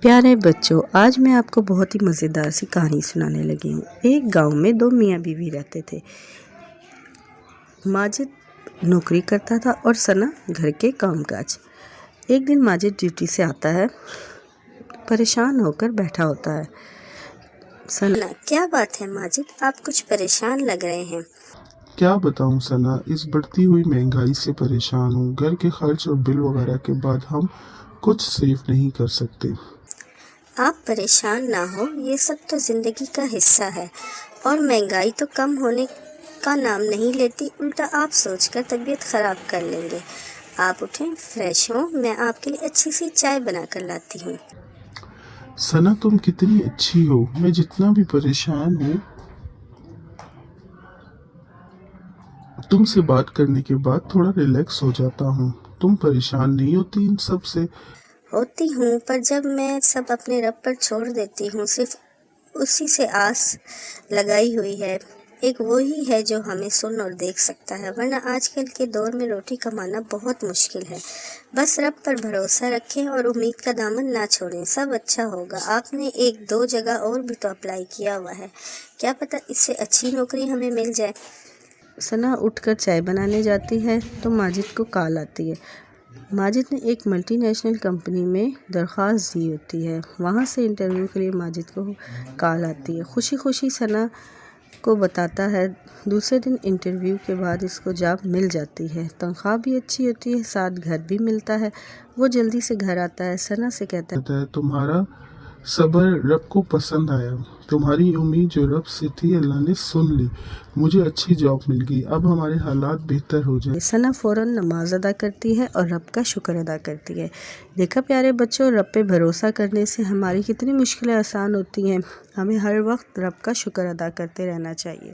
پیارے بچوں، آج میں آپ کو بہت ہی مزیدار سی کہانی سنانے لگی ہوں۔ ایک گاؤں میں دو میاں بیوی رہتے تھے۔ ماجد نوکری کرتا تھا اور ثنا گھر کے کام کاج۔ ایک دن ماجد ڈیوٹی سے آتا ہے، پریشان ہو کر بیٹھا ہوتا ہے۔ ثنا: کیا بات ہے ماجد، آپ کچھ پریشان لگ رہے ہیں۔ کیا بتاؤں ثنا، اس بڑھتی ہوئی مہنگائی سے پریشان ہوں۔ گھر کے خرچ اور بل وغیرہ کے بعد ہم کچھ سیو نہیں کر سکتے۔ آپ پریشان نہ ہو، یہ سب تو زندگی کا حصہ ہے، اور مہنگائی تو کم ہونے کا نام نہیں لیتی، الٹا آپ سوچ کر طبیعت خراب کر لیں گے۔ آپ اٹھیں، فریش ہوں، میں آپ کے لیے اچھی سی چائے بنا کر لاتی ہوں۔ ثنا تم کتنی اچھی ہو، میں جتنا بھی پریشان ہوں تم سے بات کرنے کے بعد تھوڑا ریلیکس ہو جاتا ہوں۔ تم پریشان نہیں ہوتی ان سب سے؟ ہوتی ہوں، پر جب میں سب اپنے رب پر چھوڑ دیتی ہوں، صرف اسی سے آس لگائی ہوئی ہے، ایک وہی ہے جو ہمیں سن اور دیکھ سکتا ہے، ورنہ آج کل کے دور میں روٹی کمانا بہت مشکل ہے۔ بس رب پر بھروسہ رکھیں اور امید کا دامن نہ چھوڑیں، سب اچھا ہوگا۔ آپ نے ایک دو جگہ اور بھی تو اپلائی کیا ہوا ہے، کیا پتہ اس سے اچھی نوکری ہمیں مل جائے۔ ثنا اٹھ کر چائے بنانے جاتی ہے تو ماجد کو کال آتی ہے۔ ماجد نے ایک ملٹی نیشنل کمپنی میں درخواست دی ہوتی ہے۔ وہاں سے انٹرویو کے لیے ماجد کو کال آتی ہے۔ خوشی خوشی ثنا کو بتاتا ہے۔ دوسرے دن انٹرویو کے بعد اس کو جاب مل جاتی ہے، تنخواہ بھی اچھی ہوتی ہے، ساتھ گھر بھی ملتا ہے۔ وہ جلدی سے گھر آتا ہے، ثنا سے کہتا ہے تمہارا صبر رب کو پسند آیا، تمہاری امید جو رب سے تھی اللہ نے سن لی، مجھے اچھی جاب مل گئی، اب ہمارے حالات بہتر ہو جائیں۔ ثنا فوراً نماز ادا کرتی ہے اور رب کا شکر ادا کرتی ہے۔ دیکھا پیارے بچوں، رب پہ بھروسہ کرنے سے ہماری کتنی مشکلیں آسان ہوتی ہیں۔ ہمیں ہر وقت رب کا شکر ادا کرتے رہنا چاہیے۔